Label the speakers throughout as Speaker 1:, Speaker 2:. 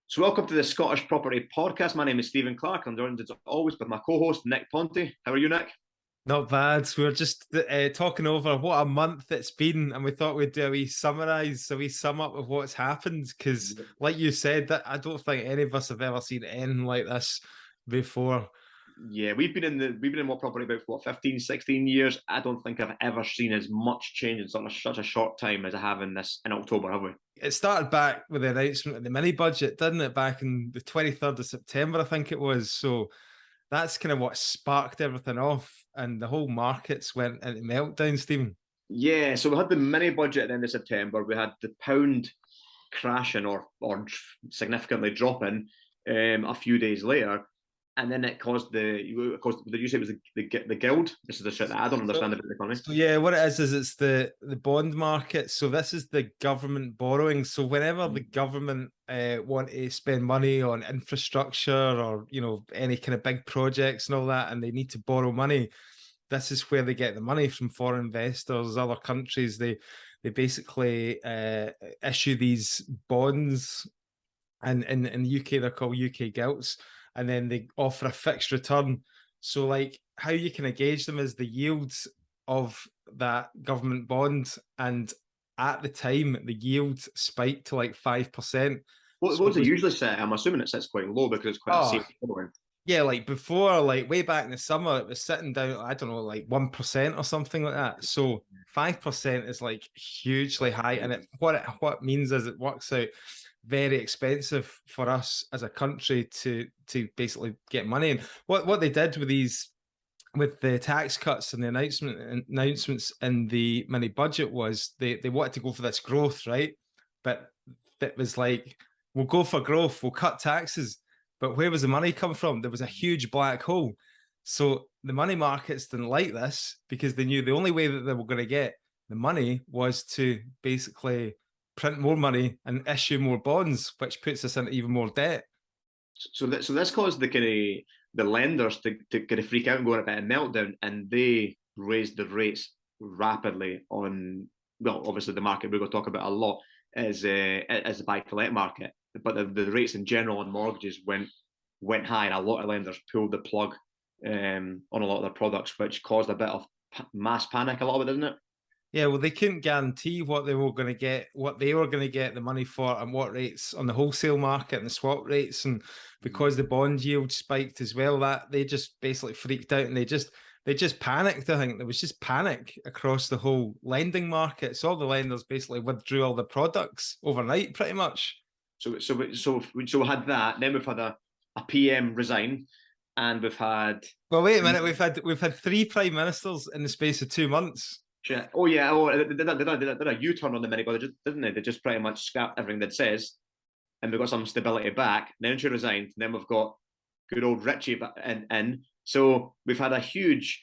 Speaker 1: So, welcome to the Scottish Property Podcast. My name is Stephen Clark. I'm joined as always by my co-host Nick Ponte. How are you, Nick?
Speaker 2: Not bad. We were just talking over what a month it's been, and we thought we'd do a wee summarise, a wee sum up of what's happened. Because, like you said, that I don't think any of us have ever seen anything like this before.
Speaker 1: Yeah, we've been in what property about for what 15, 16 years. I don't think I've ever seen as much change in such a short time as I have in October, have we?
Speaker 2: It started back with the announcement of the mini budget, didn't it? Back in the 23rd of September, I think it was. So that's kind of what sparked everything off, and the whole markets went into meltdown, Stephen.
Speaker 1: Yeah, so we had the mini budget at the end of September. We had the pound crashing or significantly dropping a few days later, and then it caused of course, did you say it was the guild? This is the shit that I don't understand about the economy.
Speaker 2: So yeah, what it is it's the bond market. So this is the government borrowing. So whenever the government want to spend money on infrastructure or any kind of big projects and all that, and they need to borrow money, this is where they get the money from foreign investors, other countries. They basically issue these bonds, and in the UK they're called UK gilts, and then they offer a fixed return. So like how you can gauge them is the yields of that government bond, and at the time the yield spiked to like 5%.
Speaker 1: What
Speaker 2: So it
Speaker 1: does it
Speaker 2: was,
Speaker 1: usually set? I'm assuming it sits quite low because it's quite a
Speaker 2: oh
Speaker 1: safe following.
Speaker 2: yeah, like before, like way back in the summer, it was sitting down, I don't know, like 1% or something like that. So 5% is like hugely high. And what it means is it works out very expensive for us as a country to basically get money. And what they did with the tax cuts and the announcements in the mini budget was they wanted to go for this growth, right? But it was like, we'll go for growth, we'll cut taxes, but where was the money come from? There was a huge black hole. So the money markets didn't like this because they knew the only way that they were going to get the money was to basically print more money and issue more bonds, which puts us into even more debt.
Speaker 1: So this caused the lenders to kind of freak out and go on a bit of meltdown, and they raised the rates rapidly on, well, obviously the market we're going to talk about a lot is the buy collect market, but the rates in general on mortgages went high, and a lot of lenders pulled the plug on a lot of their products, which caused a bit of mass panic, a lot of it, didn't it?
Speaker 2: Yeah, well, they couldn't guarantee what they were going to get, what they were going to get the money for, and what rates on the wholesale market and the swap rates. And because the bond yield spiked as well, that they just basically freaked out, and they just panicked. I think there was just panic across the whole lending market. So all the lenders basically withdrew all the products overnight, pretty much.
Speaker 1: So we had that. Then we've had a PM resign, and we've had
Speaker 2: Well, wait a minute, we've had three prime ministers in the space of 2 months.
Speaker 1: shit. Oh yeah, they did a U-turn on the mini budget, didn't they? They just pretty much scrapped everything that says, and we've got some stability back. Then she resigned. And then we've got good old Richie in. So we've had a huge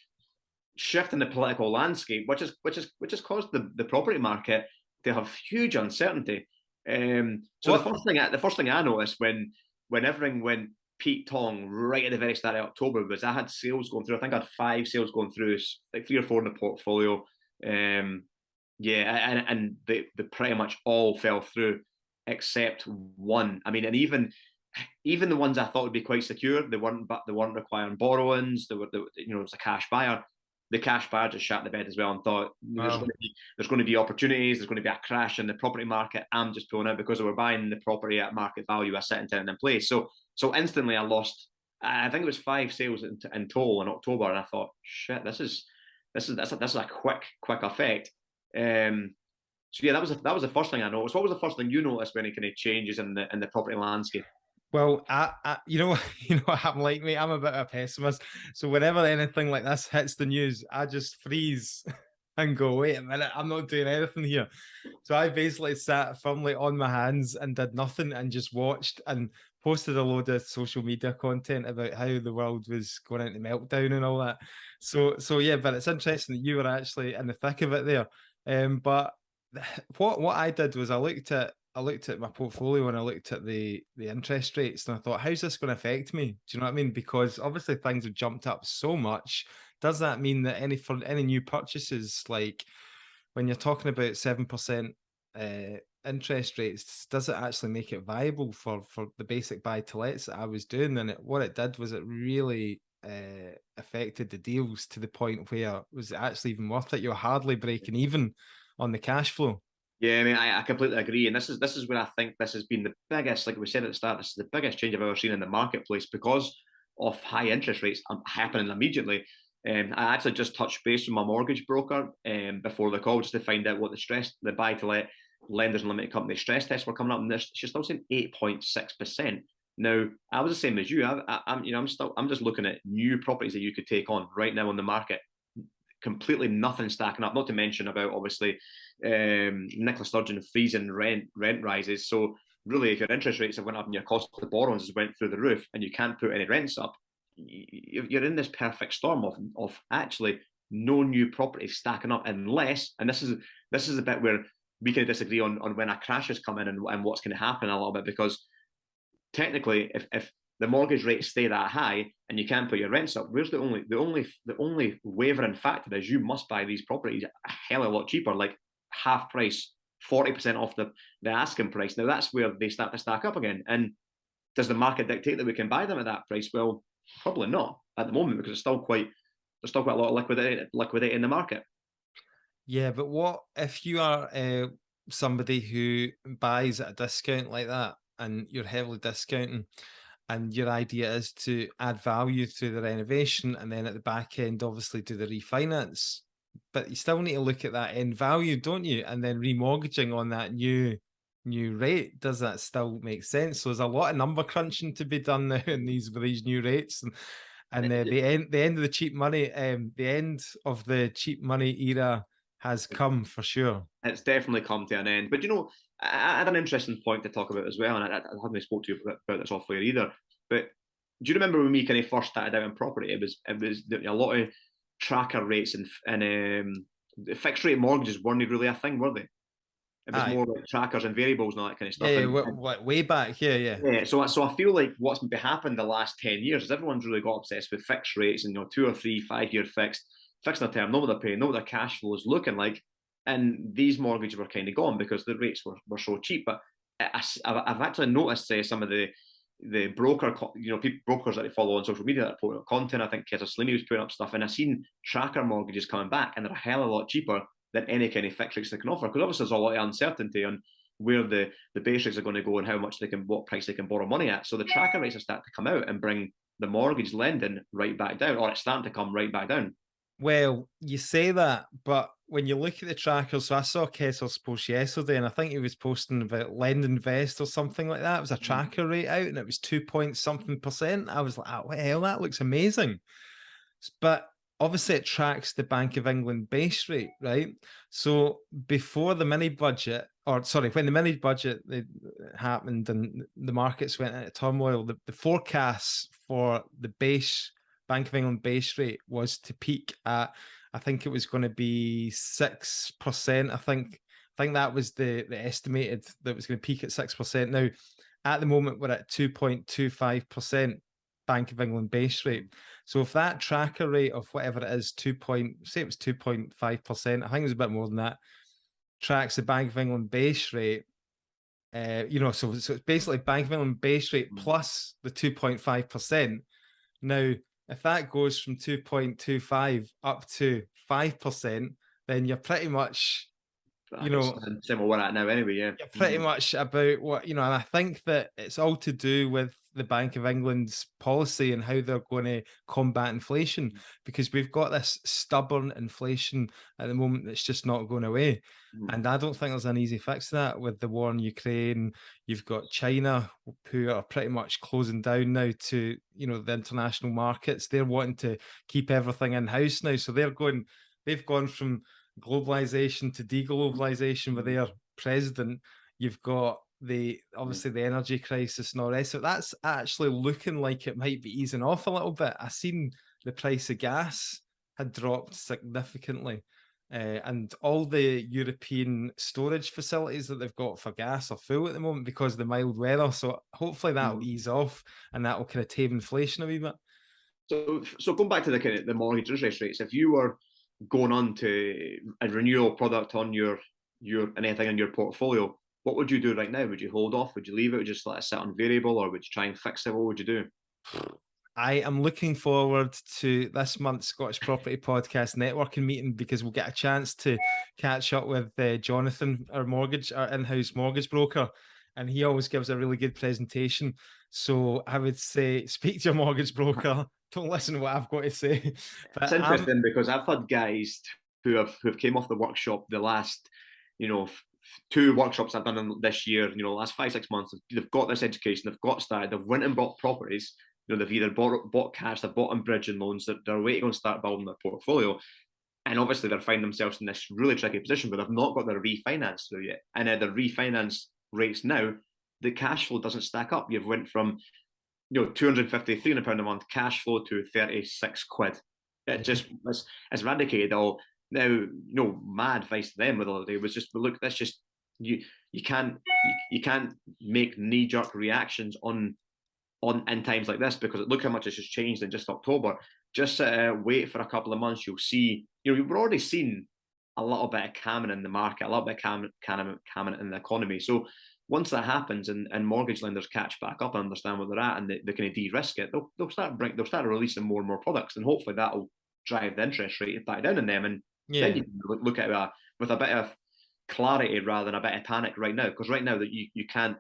Speaker 1: shift in the political landscape, which has caused the property market to have huge uncertainty. So
Speaker 2: What?
Speaker 1: the first thing I noticed when everything went Pete Tong right at the very start of October was I had sales going through. I think I had 5 sales going through, like 3 or 4 in the portfolio. Yeah, and they pretty much all fell through except one. I mean, and even the ones I thought would be quite secure, they weren't requiring borrowings. It was a cash buyer. The cash buyer just shut the bed as well and thought
Speaker 2: Wow.
Speaker 1: there's going to be opportunities. There's going to be a crash in the property market. I'm just pulling out because we're buying the property at market value. I set tenant in place. So instantly I lost. I think it was 5 sales in total in October, and I thought, shit, that's a quick effect. So yeah, that was the first thing I noticed. What was the first thing you noticed when it kind of changes in the property landscape?
Speaker 2: Well, you know, you know what I'm like, mate. I'm a bit of a pessimist. So whenever anything like this hits the news, I just freeze and go, wait a minute, I'm not doing anything here. So I basically sat firmly on my hands and did nothing and just watched and posted a load of social media content about how the world was going into meltdown and all that. So yeah, but it's interesting that you were actually in the thick of it there. But what I did was I looked at my portfolio and I looked at the interest rates, and I thought, how's this going to affect me? Do you know what I mean? Because obviously things have jumped up so much. Does that mean that for any new purchases, like when you're talking about 7% interest rates, does it actually make it viable for the basic buy to lets that I was doing? And what it did was it really affected the deals to the point where was it actually even worth it? You're hardly breaking even on the cash flow.
Speaker 1: Yeah, I mean, I completely agree, and this is where I think this has been the biggest, like we said at the start, this is the biggest change I've ever seen in the marketplace because of high interest rates happening immediately. I actually just touched base with my mortgage broker before the call just to find out what the buy to let lenders and limited company stress tests were coming up, and she's still saying 8.6%. Now, I was the same as you. I'm just looking at new properties that you could take on right now on the market. Completely nothing stacking up. Not to mention about obviously Nicola Sturgeon freezing rent rises. So really, if your interest rates have went up and your cost of borrowings has went through the roof, and you can't put any rents up, you're in this perfect storm of actually no new property stacking up unless, and this is a bit where we can disagree on when a crash has come in and what's going to happen a little bit, because technically if the mortgage rates stay that high and you can't put your rents up, where's the only wavering factor is you must buy these properties a hell of a lot cheaper, like half price, 40% off the asking price. Now that's where they start to stack up again. And does the market dictate that we can buy them at that price? Well, probably not at the moment, because there's still quite a lot of liquidity in the market.
Speaker 2: Yeah, but what if you are somebody who buys at a discount like that and you're heavily discounting, and your idea is to add value through the renovation and then at the back end obviously do the refinance, but you still need to look at that end value, don't you? And then remortgaging on that new rate, does that still make sense? So there's a lot of number crunching to be done now in with these new rates, and the end of the cheap money, the end of the cheap money era has come for sure.
Speaker 1: It's definitely come to an end. But I had an interesting point to talk about as well, and I haven't spoke to you about this off air either. But do you remember when we kind of first started out in property? It was a lot of tracker rates and fixed rate mortgages weren't really a thing, were they? It was more like trackers and variables and all that kind of stuff.
Speaker 2: Yeah, way back, yeah.
Speaker 1: So I feel like what's maybe happened the last 10 years is everyone's really got obsessed with fixed rates and 2 or 3 5-year fixing their term, know what they're paying, know what their cash flow is looking like, and these mortgages were kind of gone because the rates were so cheap. But I've actually noticed some of the brokers that I follow on social media that put out content. I think Keza Slimmy was putting up stuff, and I've seen tracker mortgages coming back, and they're a hell of a lot cheaper than any kind of fixed rates they can offer, because obviously there's a lot of uncertainty on where the base rates are going to go and how much what price they can borrow money at. So the tracker rates are starting to come out and bring the mortgage lending right back down, or it's starting to come right back down.
Speaker 2: Well, you say that, but when you look at the trackers, so I saw Kessel's post yesterday, and I think he was posting about LendInvest or something like that. It was a tracker rate out, and it was 2 point something percent. I was like, oh, what the hell, that looks amazing. But obviously, it tracks the Bank of England base rate, right? So before the mini budget, when the mini budget happened and the markets went into turmoil, the forecasts for the Bank of England base rate was to peak at, I think it was going to be 6%. I think that was the estimated that it was going to peak at 6%. Now, at the moment, we're at 2.25% Bank of England base rate. So if that tracker rate of whatever it is, say it was 2.5%, I think it was a bit more than that, tracks the Bank of England base rate, so it's basically Bank of England base rate plus the 2.5%. Now, if that goes from 2.25 up to 5%, then you're pretty much,
Speaker 1: similar we're at now anyway, yeah.
Speaker 2: You're pretty much about what, and I think that it's all to do with the Bank of England's policy and how they're going to combat inflation, because we've got this stubborn inflation at the moment that's just not going away. And I don't think there's an easy fix to that with the war in Ukraine. You've got China, who are pretty much closing down now to, the international markets. They're wanting to keep everything in-house now. So they've gone from globalization to deglobalization with their president. You've got obviously the energy crisis and all that. So that's actually looking like it might be easing off a little bit. I seen the price of gas had dropped significantly. And all the European storage facilities that they've got for gas are full at the moment because of the mild weather. So hopefully that will ease off and that will kind of tame inflation a wee bit.
Speaker 1: So going back to the mortgage interest rates, if you were going on to a renewal product on your anything in your portfolio, What would you do right now? Would you hold off? Would you leave it? Would you just let it sit on variable, or would you try and fix it? What would you do?
Speaker 2: I am looking forward to this month's Scottish Property Podcast networking meeting because we'll get a chance to catch up with Jonathan, our in-house mortgage broker, and he always gives a really good presentation. So I would say, speak to your mortgage broker. Don't listen to what I've got to say.
Speaker 1: It's interesting because I've had guys who've came off the workshop the last, two workshops I've done this year, last 5-6 months. They've got this education, they've got started, they've went and bought properties. They've either bought cash, they've bought on bridging loans, they're waiting on start building their portfolio. And obviously they're finding themselves in this really tricky position where they've not got their refinance through yet. And at the refinance rates now, the cash flow doesn't stack up. You've went from 250, £300 a month cash flow to 36 quid. It just it's eradicated all. Now, my advice to them the other day was just, look, that's just you can't make knee-jerk reactions on in times like this, because look how much it's just changed in just October. Just wait for a couple of months. You'll see, we've already seen a little bit of calming in the market, a little bit of calming in the economy. So once that happens and mortgage lenders catch back up and understand where they're at and they kind of de-risk it, they'll start releasing more and more products, and hopefully that'll drive the interest rate back down in them. And then you can look at it with a bit of clarity rather than a bit of panic right now, because right now that you can't,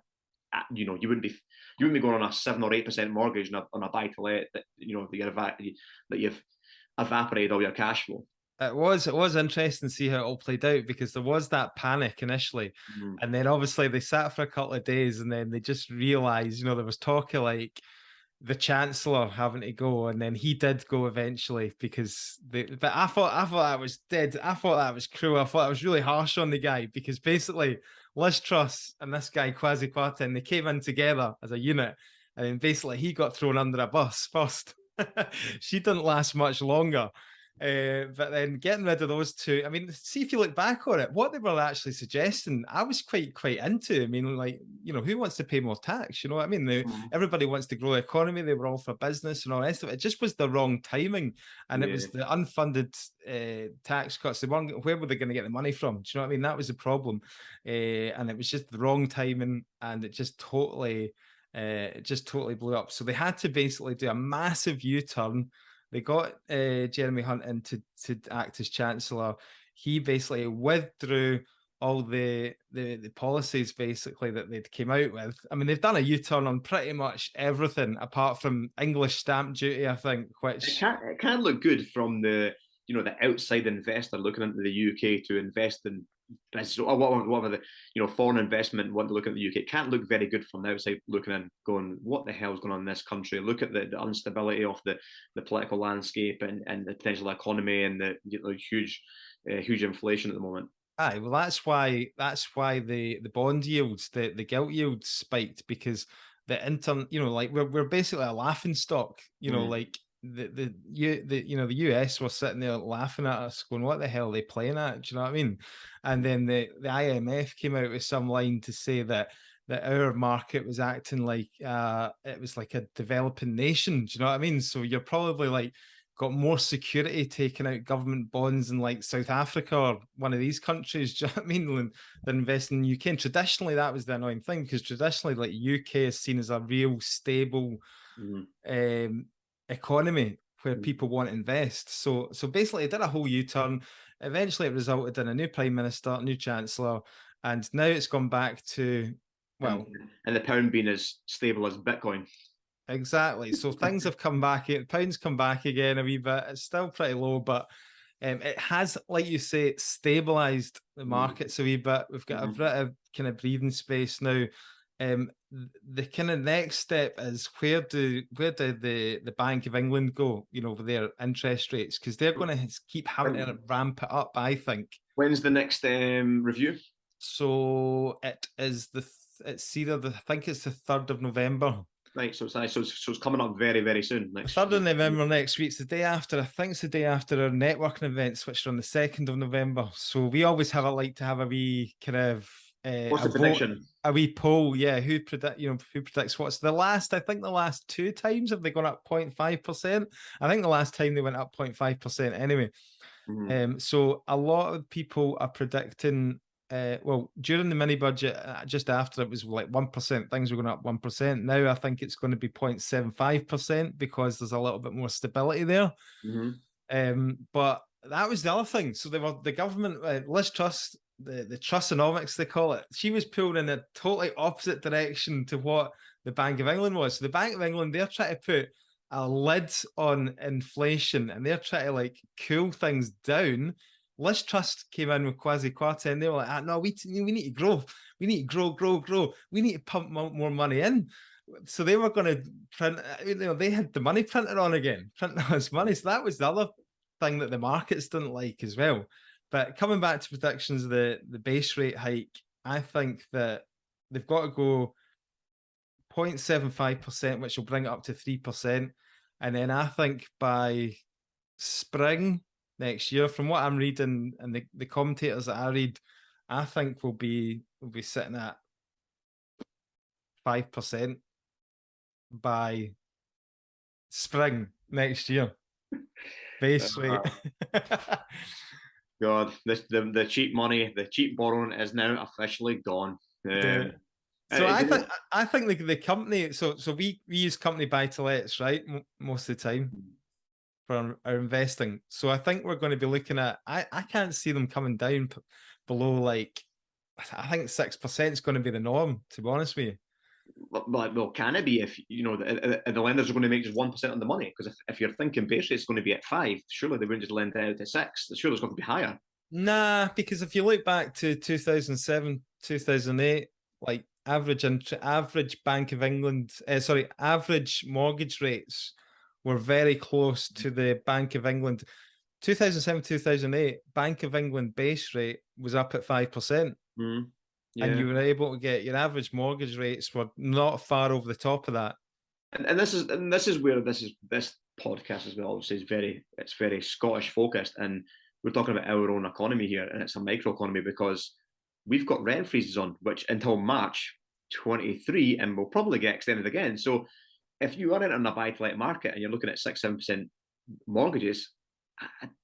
Speaker 1: you wouldn't be going on a 7 or 8% mortgage on a buy to let that you've evaporated all your cash flow.
Speaker 2: It was interesting to see how it all played out, because there was that panic initially, and then obviously they sat for a couple of days, and then they just realized, there was talk of like the Chancellor having to go, and then he did go eventually, because but I thought that was dead. I thought that was cruel. I thought I was really harsh on the guy, because basically Liz Truss and this guy Kwasi Kwarteng, they came in together as a unit, and then basically he got thrown under a bus first. She didn't last much longer. But then getting rid of those two, I mean, see, if you look back on it, what they were actually suggesting, I was quite into. I mean, like, who wants to pay more tax? You know what I mean? Everybody wants to grow the economy. They were all for business and all the rest of it. It just was the wrong timing, and it was the unfunded tax cuts. They weren't. Where were they going to get the money from? Do you know what I mean? That was the problem, and it was just the wrong timing, and it just totally blew up. So they had to basically do a massive U-turn. They got Jeremy Hunt in to act as Chancellor. He basically withdrew all the policies basically that they'd came out with. I mean, they've done a U-turn on pretty much everything apart from English stamp duty, I think. Which
Speaker 1: it can look good from the outside investor looking into the UK to invest in business or whatever the foreign investment want to look at the UK. It can't look very good from the outside looking in, going, what the hell's going on in this country? Look at the instability of the political landscape and the potential economy and the huge inflation at the moment.
Speaker 2: Aye, well, that's why the bond yields, the gilt yields spiked, because the like we're basically a laughing stock. Like the US were sitting there laughing at us, going, "What the hell are they playing at?" Do you know what I mean? And then the IMF came out with some line to say that our market was acting like it was like a developing nation. Do you know what I mean? So you're probably like got more security taking out government bonds in like South Africa or one of these countries, do you know what I mean, than investing in the UK. And traditionally that was the annoying thing, because traditionally like UK is seen as a real stable economy where people want to invest. So basically it did a whole U-turn. Eventually it resulted in a new Prime Minister, new Chancellor, and now it's gone back to, well,
Speaker 1: and the pound being as stable as Bitcoin.
Speaker 2: Exactly. So things have come back. Pound's come back again a wee bit. It's still pretty low, but it has, like you say, stabilized the markets a wee bit. We've got a bit of kind of breathing space now. The kind of next step is where do the Bank of England go? With their interest rates, because they're going to keep having to ramp it up, I think.
Speaker 1: When's the next review?
Speaker 2: So it is it's either I think it's the 3rd of November.
Speaker 1: Right, so it's coming up very, very soon. Next
Speaker 2: 3rd of November next week. It's the day after. I think it's the day after our networking events, which are on the 2nd of November. So we always have to have a wee kind of
Speaker 1: what's the prediction?
Speaker 2: A wee poll, yeah. Who predicts what's the last? I think the last 2 times have they gone up 0.5%. I think the last time they went up 0.5% anyway. So a lot of people are predicting well, during the mini budget, just after it was like 1%, things were going up 1%. Now I think it's going to be 0.75% because there's a little bit more stability there. But that was the other thing. So the government, Liz Truss, the Trussonomics they call it, she was pulled in a totally opposite direction to what the Bank of England was. So the Bank of England, they're trying to put a lid on inflation and they're trying to like cool things down. Liz Truss came in with Kwasi Kwarteng. They were like, no, we need to grow. We need to grow. We need to pump more money in. So they were going to print, they had the money printed on again, printing all this money. So that was the other thing that the markets didn't like as well. But coming back to predictions of the base rate hike, I think that they've got to go 0.75%, which will bring it up to 3%. And then I think by spring next year, from what I'm reading and the commentators that I read, I think we'll be sitting at 5% by spring next year. Base rate.
Speaker 1: God, the cheap money, the cheap borrowing is now officially gone.
Speaker 2: So I think the company. So we use company buy to lets, right, most of the time for our investing. So I think we're going to be looking at. I can't see them coming down below like. I think 6% is going to be the norm. To be honest with you.
Speaker 1: Well, can it be if the lenders are going to make just 1% on the money? Because if you're thinking base rate is going to be at 5%, surely they wouldn't just lend it out at 6%. Surely it's going to be higher.
Speaker 2: Nah, because if you look back to 2007, 2008, like average Bank of England, average mortgage rates were very close to the Bank of England. 2007, 2008, Bank of England base rate was up at 5%. Yeah. And you were able to get your average mortgage rates were not far over the top of that.
Speaker 1: And this is where this podcast as well obviously it's very Scottish focused, and we're talking about our own economy here, and it's a micro economy because we've got rent freezes on, which until March 23, and will probably get extended again. So if you are in a buy-to-let market and you're looking at 6-7% mortgages,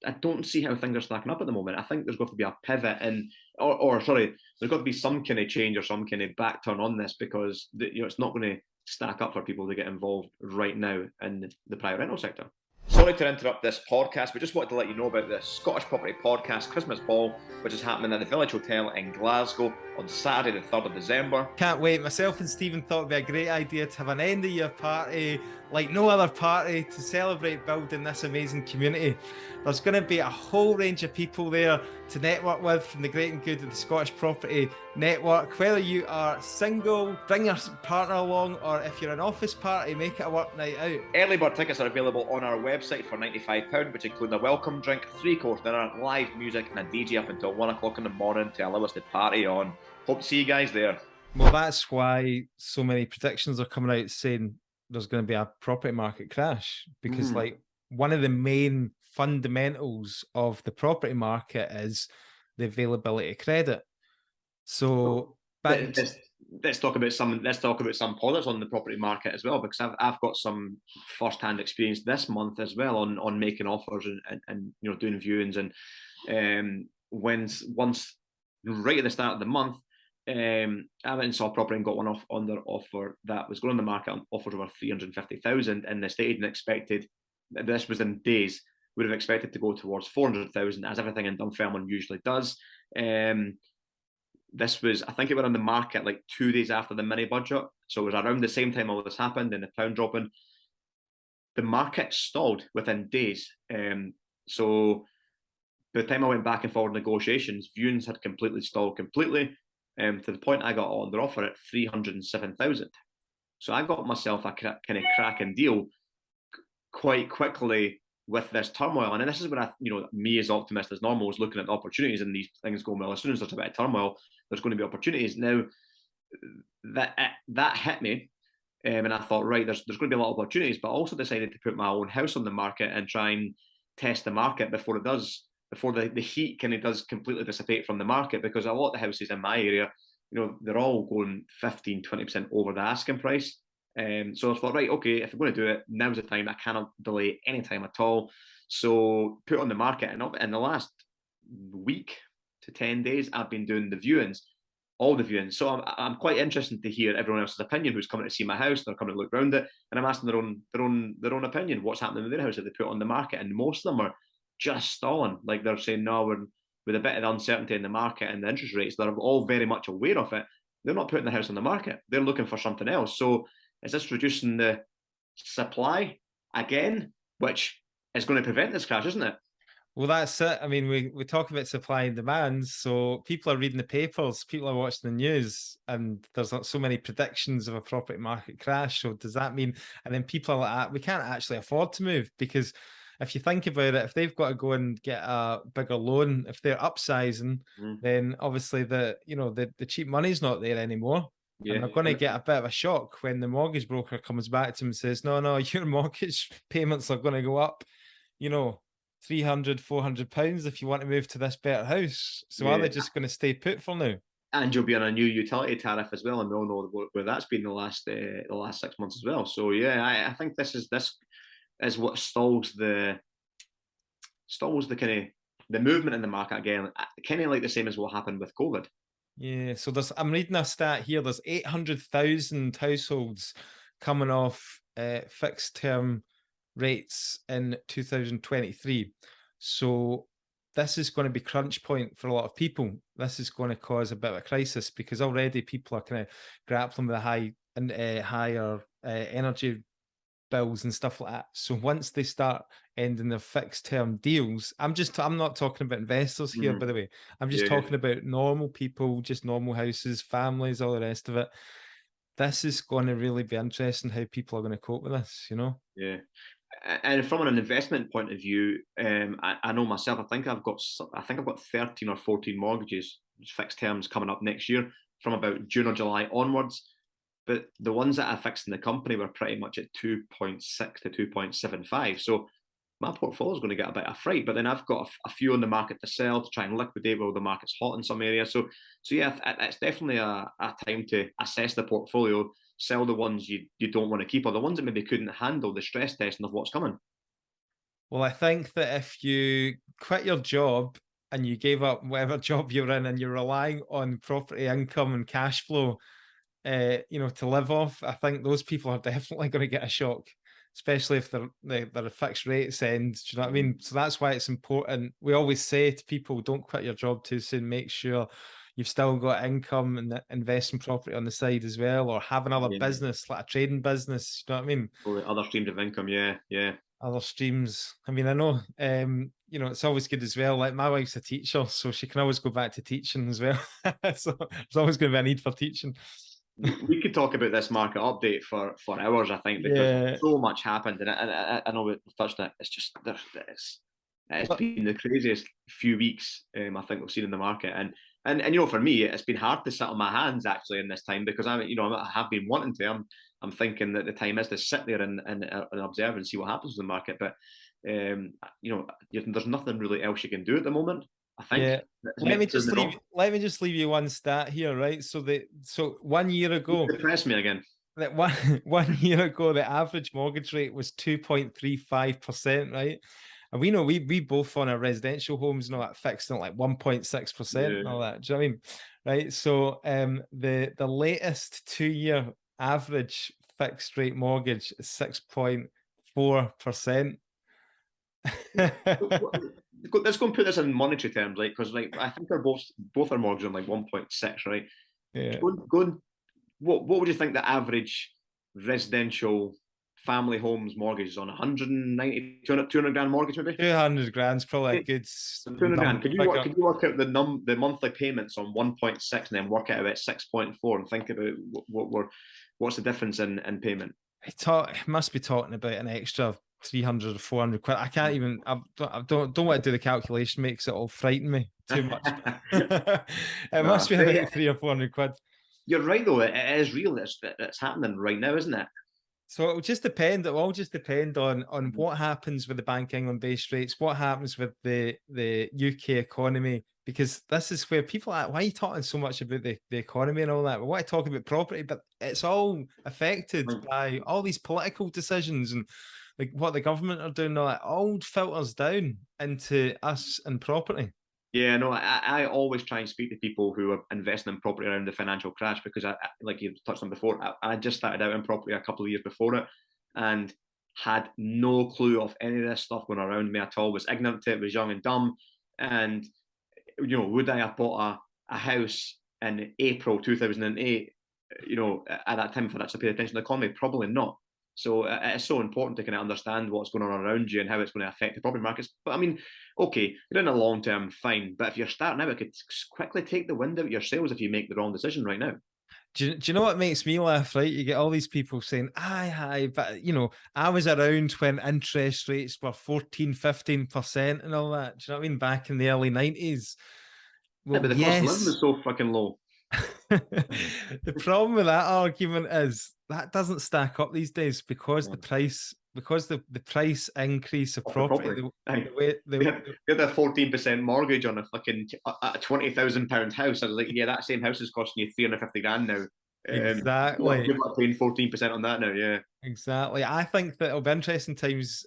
Speaker 1: I don't see how things are stacking up at the moment. I think there's got to be a pivot there's got to be some kind of change or some kind of back turn on this, because it's not going to stack up for people to get involved right now in the private rental sector. Sorry to interrupt this podcast, but just wanted to let you know about the Scottish Property Podcast Christmas Ball, which is happening at the Village Hotel in Glasgow on Saturday the 3rd of December.
Speaker 2: Can't wait. Myself and Stephen thought it'd be a great idea to have an end of year party like no other party to celebrate building this amazing community. There's going to be a whole range of people there to network with from the great and good of the Scottish Property Network. Whether you are single, bring your partner along, or if you're an office party, make it a work night out.
Speaker 1: Early bird tickets are available on our website for £95, which include a welcome drink, 3-course dinner, live music, and a DJ up until 1 o'clock in the morning to allow us to party on. Hope to see you guys there.
Speaker 2: Well, that's why so many predictions are coming out saying there's going to be a property market crash, because like one of the main fundamentals of the property market is the availability of credit. So
Speaker 1: let's talk about some positives on the property market as well, because I've got some first-hand experience this month as well on making offers and doing viewings, and once right at the start of the month, I went and saw a property and got one off under offer that was going on the market on offers over 350,000, and the estate agent expected, this was in days, would have expected to go towards 400,000, as everything in Dunfermline usually does. This was, I think it went on the market like 2 days after the mini budget, so it was around the same time all this happened, and the pound dropping. The market stalled within days. So by the time I went back and forward negotiations, viewings had completely stalled to the point I got under offer at 307,000. So I got myself a kind of cracking deal quite quickly with this turmoil. And this is where me as optimist as normal was looking at the opportunities, and these things going well. As soon as there's a bit of turmoil, there's going to be opportunities. Now that hit me, and I thought, right, there's going to be a lot of opportunities, but I also decided to put my own house on the market and try and test the market before the heat kind of does completely dissipate from the market, because a lot of the houses in my area, they're all going 15-20% over the asking price. So I thought, right, okay, if I'm going to do it, now's the time. I cannot delay any time at all. So put on the market, and in the last week to 10 days, I've been doing the viewings, all the viewings. So I'm quite interested to hear everyone else's opinion who's coming to see my house. They're coming to look around it, and I'm asking their own opinion. What's happening with their house that they put on the market? And most of them are just stalling. Like they're saying, no, we're with a bit of uncertainty in the market and the interest rates. They're all very much aware of it. They're not putting their house on the market. They're looking for something else. So is this reducing the supply again, which is going to prevent this crash, isn't it?
Speaker 2: Well, that's it. I mean, we talk about supply and demand. So people are reading the papers, people are watching the news, and there's not so many predictions of a property market crash. So does that mean, and then people are like, we can't actually afford to move, because if you think about it, if they've got to go and get a bigger loan, if they're upsizing, then obviously the cheap money's not there anymore. Yeah. And they're going to get a bit of a shock when the mortgage broker comes back to them and says, no, your mortgage payments are going to go up, £300-400 if you want to move to this better house. So are they just going to stay put for now?
Speaker 1: And you'll be on a new utility tariff as well, and we all know where that's been the last 6 months as well. So I think this is what stalls the kind of the movement in the market again, kind of like the same as what happened with COVID.
Speaker 2: Yeah, so I'm reading a stat here. There's 800,000 households coming off fixed term rates in 2023. So this is going to be crunch point for a lot of people. This is going to cause a bit of a crisis, because already people are kind of grappling with higher energy bills and stuff like that. So once they start ending their fixed term deals, I'm not talking about investors here, by the way. I'm just talking about normal people, just normal houses, families, all the rest of it. This is going to really be interesting how people are going to cope with this,
Speaker 1: Yeah. And from an investment point of view, I know myself. I think I've got 13 or 14 mortgages, fixed terms coming up next year from about June or July onwards. But the ones that I fixed in the company were pretty much at 2.6 to 2.75. So my portfolio is going to get a bit of fright. But then I've got a few on the market to sell to try and liquidate while the market's hot in some areas. So yeah, it's definitely a time to assess the portfolio, sell the ones you don't want to keep, or the ones that maybe couldn't handle the stress testing of what's coming.
Speaker 2: Well, I think that if you quit your job and you gave up whatever job you're in and you're relying on property income and cash flow, to live off, I think those people are definitely going to get a shock, especially if they're a fixed rates end. Do you know what I mean? So that's why it's important. We always say to people, don't quit your job too soon. Make sure you've still got income and invest in property on the side as well, or have another business, like a trading business. You know what I mean?
Speaker 1: Or other streams of income, yeah.
Speaker 2: Other streams. I mean, I know, it's always good as well. Like my wife's a teacher, so she can always go back to teaching as well. So there's always going to be a need for teaching.
Speaker 1: We could talk about this market update for hours, I think, because so much happened, and I know we've touched on it. It's just it's been the craziest few weeks I think we've seen in the market, and for me, it's been hard to sit on my hands actually in this time, because I have been wanting to. I'm thinking that the time is to sit there and observe and see what happens in the market, but there's nothing really else you can do at the moment. I think.
Speaker 2: Yeah. Let me just leave you one stat here, right? So 1 year ago,
Speaker 1: depress me again.
Speaker 2: That one year ago, the average mortgage rate was 2.35%, right? And we know we both on our residential homes know that fixed at like 1.6% and all that. Do you know what I mean? Right. So the latest 2-year average fixed rate mortgage is 6.4%.
Speaker 1: Let's go and put this in monetary terms, like, because I think they're both our mortgages on like 1.6, right?
Speaker 2: Yeah.
Speaker 1: What would you think the average residential family homes mortgage is on? 190, 200 grand mortgage maybe?
Speaker 2: 200 grand's probably a good
Speaker 1: 200 grand. Can you work out the monthly payments on 1.6 and then work out about 6.4 and think about what's the difference in payment?
Speaker 2: It must be talking about an extra 300 or 400 quid. I can't even. I don't want to do the calculation. Makes it all frighten me too much. It must be about 300 or 400 quid.
Speaker 1: You're right though. It is real. It's happening right now, isn't it?
Speaker 2: So it'll just depend. It'll all just depend on what happens with the Bank of England base rates, what happens with the UK economy, because this is where people are. Why are you talking so much about the economy and all that? We want to talk about property, but it's all affected by all these political decisions and like what the government are doing. All that all filters down into us and property.
Speaker 1: Yeah, no, I always try and speak to people who are investing in property around the financial crash because like you touched on before, I just started out in property a couple of years before it and had no clue of any of this stuff going around me at all. Was ignorant to it, was young and dumb, and would I have bought a house in April 2008? At that time for that to pay attention to the economy, probably not. So it's so important to kind of understand what's going on around you and how it's going to affect the property markets. But I mean, okay, you're in a long term, fine. But if you're starting out, it could quickly take the wind out of your sails if you make the wrong decision right now.
Speaker 2: Do you know what makes me laugh, right? You get all these people saying, aye, aye, but I was around when interest rates were 14, 15% and all that. Do you know what I mean? Back in the early 90s.
Speaker 1: Yeah,
Speaker 2: Well,
Speaker 1: but the cost of living
Speaker 2: yes.
Speaker 1: is so fucking low.
Speaker 2: The problem with that argument is that doesn't stack up these days because
Speaker 1: Yeah.
Speaker 2: the price increase of
Speaker 1: Off the
Speaker 2: property,
Speaker 1: property.
Speaker 2: the way
Speaker 1: We had a 14% mortgage on a fucking £20,000 house. I was like, yeah, that same house is costing you 350 grand now.
Speaker 2: exactly.
Speaker 1: You're not paying 14% on that now, yeah.
Speaker 2: Exactly. I think that it'll be interesting times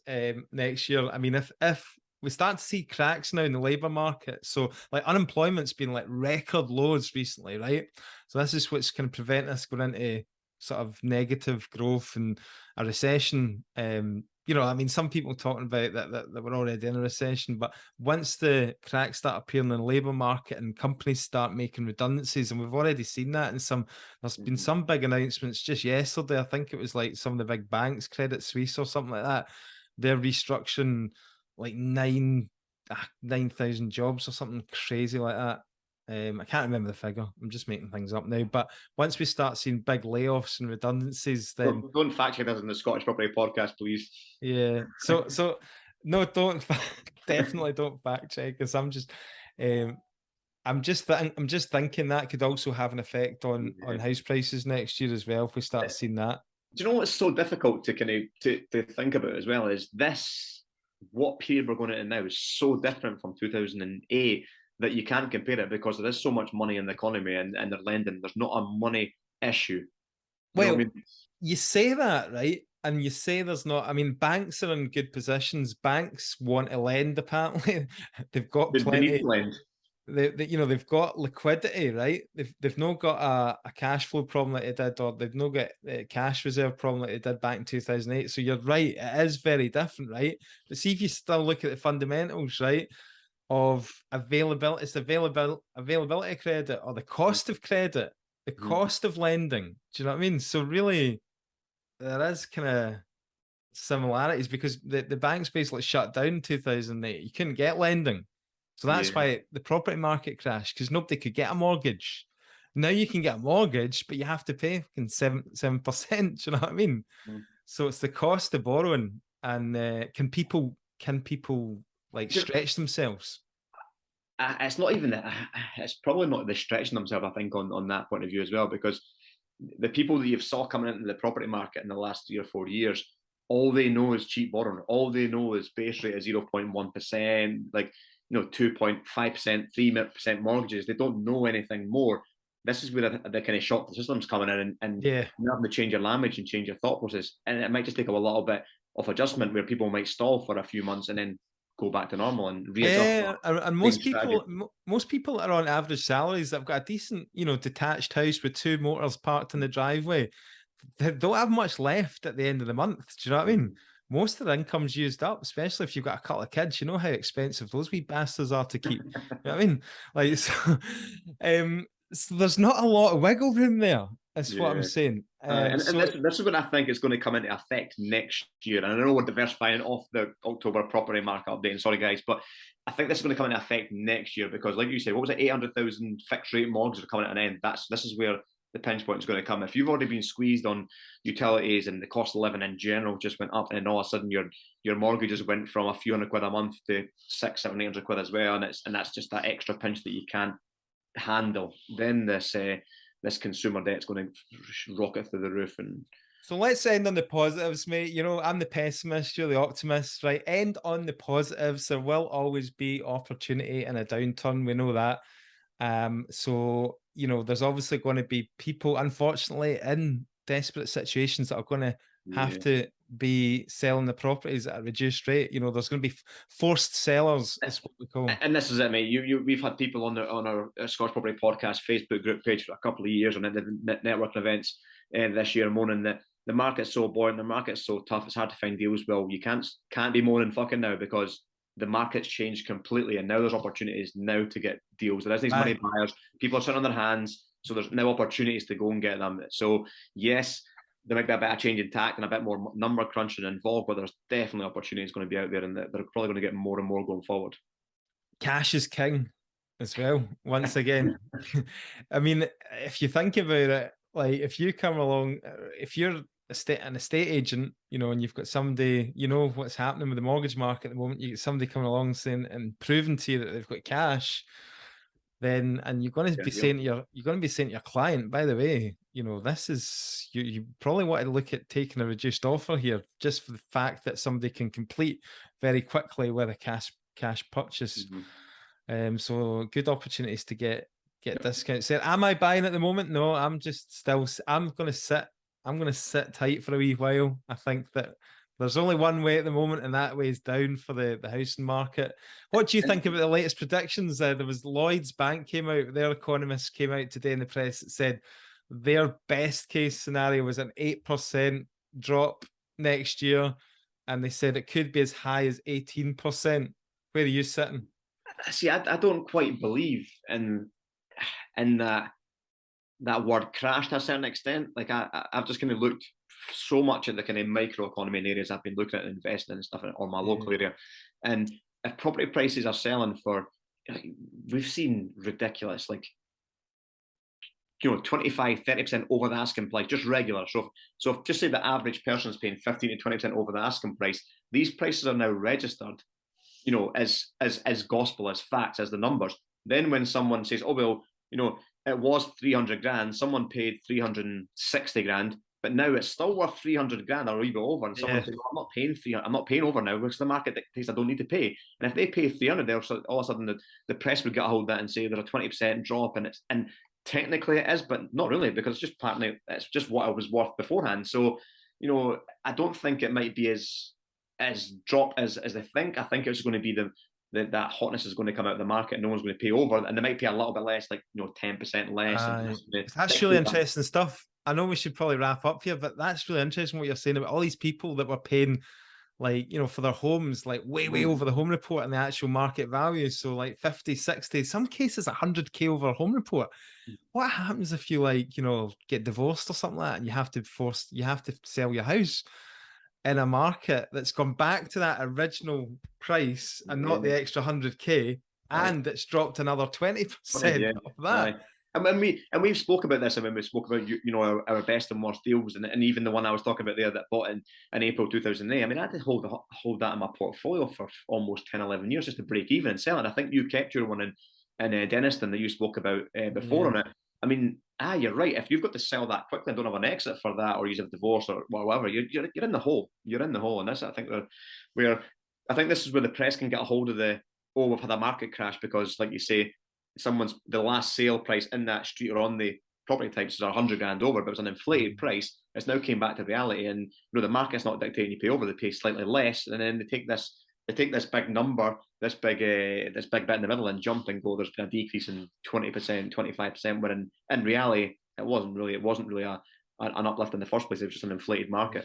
Speaker 2: next year. I mean, if we start to see cracks now in the labour market, so like unemployment's been like record lows recently, right? So this is what's going to prevent us going into sort of negative growth and a recession. I mean, some people talking about that we're already in a recession, but once the cracks start appearing in the labour market and companies start making redundancies, and we've already seen that in some. There's been some big announcements just yesterday. I think it was like some of the big banks, Credit Suisse or something like that. They're restructuring like 9,000 jobs or something crazy like that. I can't remember the figure. I'm just making things up now. But once we start seeing big layoffs and redundancies, then
Speaker 1: Don't fact check us in the Scottish Property Podcast, please.
Speaker 2: yeah. So no, don't definitely don't fact check us. Um, I'm just thinking that could also have an effect on
Speaker 1: Yeah.
Speaker 2: house prices next year as well if we start seeing that.
Speaker 1: Do you know what's so difficult to kind of to think about as well is what period we're going into now is so different from 2008 that you can't compare it because there is so much money in the economy and they're lending. There's not a money issue. You know what I
Speaker 2: Well,
Speaker 1: mean?
Speaker 2: you say that, right? And you say there's not, I mean, banks are in good positions. Banks want to lend, apparently. They've got
Speaker 1: They need
Speaker 2: plenty.
Speaker 1: to lend.
Speaker 2: They've got liquidity, right? They've not got a cash flow problem like they did, or they've not got a cash reserve problem like they did back in 2008. So you're right, it is very different, right? But see if you still look at the fundamentals, right, of availability, it's availability of credit or the cost of credit, the cost of lending. Do you know what I mean? So really, there is kind of similarities because the banks basically shut down in 2008. You couldn't get lending. So that's
Speaker 1: Yeah.
Speaker 2: why the property market crashed because nobody could get a mortgage. Now you can get a mortgage, but you have to pay 7%. Do you know what I mean?
Speaker 1: Mm.
Speaker 2: So it's the cost of borrowing, and can people like
Speaker 1: Just,
Speaker 2: stretch themselves?
Speaker 1: it's not even that. It's probably not the stretching themselves. I think on that point of view as well, because the people that you've saw coming into the property market in the last 3 or 4 years, all they know is cheap borrowing. All they know is base rate of 0.1%, like 2.5%, 3% mortgages. They don't know anything more. This is where the kind of shock the system's coming in, and
Speaker 2: Yeah.
Speaker 1: you're having to change your language and change your thought process. And it might just take a little bit of adjustment where people might stall for a few months and then go back to normal and readjust.
Speaker 2: Yeah, and most people are on average salaries that've got a decent, detached house with two motors parked in the driveway. They don't have much left at the end of the month. Do you know what I mean? Most of the income's used up, especially if you've got a couple of kids. You know how expensive those wee bastards are to keep. You know what I mean? Like, so there's not a lot of wiggle room there. That's what I'm
Speaker 1: Yeah.
Speaker 2: saying.
Speaker 1: And this is what I think is going to come into effect next year. And I know we're diversifying off the October property market update. Sorry, guys, but I think this is going to come into effect next year because, like you said, what was it? 800,000 fixed rate mortgages are coming at an end. This is where the pinch point is going to come. If you've already been squeezed on utilities and the cost of living in general just went up, and then all of a sudden your mortgages went from a few £100 a month to 600, 700, £800 as well, and that's just that extra pinch that you can't handle. Then this consumer debt's going to rocket through the roof. And
Speaker 2: so let's end on the positives, mate. I'm the pessimist, you're the optimist, right? End on the positives. There will always be opportunity in a downturn. We know that. So there's obviously going to be people, unfortunately, in desperate situations that are going to have to be selling the properties at a reduced rate. You know, there's going to be forced sellers, is what we call them.
Speaker 1: And this is it, mate. We've had people on our Scottish Property Podcast Facebook group page for a couple of years on networking events this year, moaning that the market's so buoyant, the market's so tough, it's hard to find deals. Well, you can't be moaning fucking now, because the market's changed completely, and now there's opportunities now to get deals. There isn't these money buyers. People are sitting on their hands, so there's now opportunities to go and get them. So yes, there might be a bit of change in tact and a bit more number crunching involved, but there's definitely opportunities going to be out there, and they're probably going to get more and more going forward.
Speaker 2: Cash is king as well, once again. I mean, if you think about it, like if you come along, if you're an estate agent, you know, and you've got somebody, you know what's happening with the mortgage market at the moment, you get somebody coming along saying and proving to you that they've got cash, then, and you're going to be saying to your client, by the way, you know, this is, you probably want to look at taking a reduced offer here, just for the fact that somebody can complete very quickly with a cash purchase. So good opportunities to get discounts there. Am I buying at the moment? No, I'm going to sit tight for a wee while. I think that there's only one way at the moment, and that way is down for the housing market. What do you think about the latest predictions? There was Lloyds Bank came out, their economists came out today in the press that said their best case scenario was an 8% drop next year, and they said it could be as high as 18%. Where are you sitting?
Speaker 1: See, I don't quite believe in that word crash to a certain extent. Like I've just kind of looked so much at the kind of micro economy in areas I've been looking at investing and stuff on my local area, and if property prices are selling for, we've seen ridiculous, like, you know, 25-30% over the asking price, just regular. So if just say the average person is paying 15 to 20% over the asking price, these prices are now registered, you know, as gospel, as facts, as the numbers. Then when someone says, oh well, you know, it was 300 grand, someone paid 360 grand, but now it's still worth 300 grand or a wee bit over, and someone says, well, I'm not paying over now because the market dictates I don't need to pay. And if they pay 300, all of a sudden the press would get a hold of that and say there's a 20% drop, and technically it is, but not really, because it's just partly, it's just what it was worth beforehand. So, you know, I don't think it might be as dropped as they think. I think it's going to be that hotness is going to come out of the market, and no one's going to pay over, and they might pay a little bit less, like, you know, 10% less.
Speaker 2: That's really interesting stuff. I know we should probably wrap up here, but that's really interesting what you're saying about all these people that were paying, like, you know, for their homes, like way over the home report and the actual market value. So like 50, 60, some cases 100K over a home report. What happens if you, like, you know, get divorced or something like that, and you have to sell your house in a market that's gone back to that original price and not the extra 100K, and it's dropped another 20% of that.
Speaker 1: And we've spoke about this, and when we spoke about, you know, our best and worst deals, and even the one I was talking about there that bought in April 2008. I mean, I had to hold that in my portfolio for almost 10, 11 years just to break even and sell it. I think you kept your one in Denniston that you spoke about before on it. I mean, you're right. If you've got to sell that quickly and don't have an exit for that, or you have divorce or whatever, you're in the hole. You're in the hole, and this, I think, I think this is where the press can get a hold of we've had a market crash, because, like you say, the last sale price in that street or on the property types is 100 grand over, but it was an inflated price. It's now came back to reality, and, you know, the market's not dictating you pay over; they pay slightly less, and then they take this big number, this big bit in the middle, and jump and go, there's been a decrease in 20%, 25%, when in reality it wasn't really an uplift in the first place. It was just an inflated market.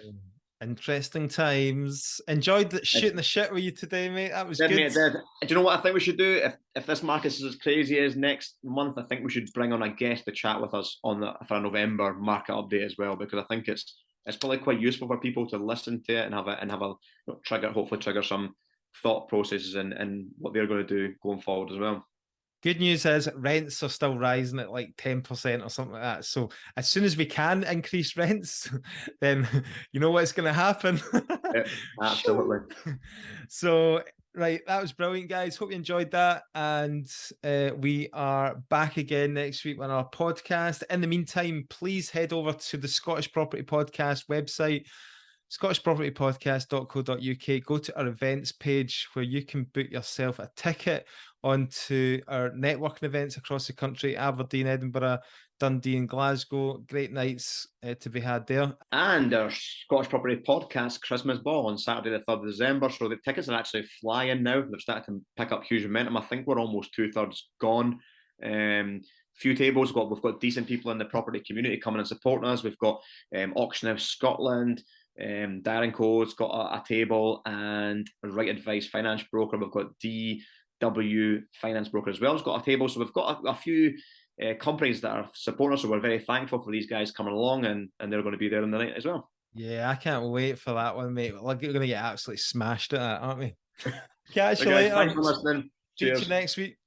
Speaker 2: Interesting times. Enjoyed shooting the shit with you today, mate. That was good. Mate,
Speaker 1: do you know what I think we should do? If this market is as crazy as next month, I think we should bring on a guest to chat with us for a November market update as well, because I think it's probably quite useful for people to listen to it and have a hopefully trigger some thought processes and what they're going to do going forward as well.
Speaker 2: Good news is rents are still rising at like 10% or something like that. So as soon as we can increase rents, then you know what's going to happen.
Speaker 1: Yeah, absolutely.
Speaker 2: So, right, that was brilliant, guys. Hope you enjoyed that. And we are back again next week on our podcast. In the meantime, please head over to the Scottish Property Podcast website. scottishpropertypodcast.co.uk. Go to our events page where you can book yourself a ticket onto our networking events across the country: Aberdeen, Edinburgh, Dundee and Glasgow. Great nights to be had there.
Speaker 1: And our Scottish Property Podcast Christmas Ball on Saturday the 3rd of December. So the tickets are actually flying now. They've started to pick up huge momentum. I think we're almost 2/3 gone. Few tables. We've got decent people in the property community coming and supporting us. We've got Auction House Scotland, Darren Code's got a table, and Right Advice Finance Broker. We've got DW Finance Broker as well. It's got a table. So we've got a few companies that are supporting us. So we're very thankful for these guys coming along, and they're going to be there in the night as well.
Speaker 2: Yeah, I can't wait for that one, mate. We're going to get absolutely smashed at that, aren't we? Catch you later.
Speaker 1: Thanks for listening.
Speaker 2: Cheers. See you next week.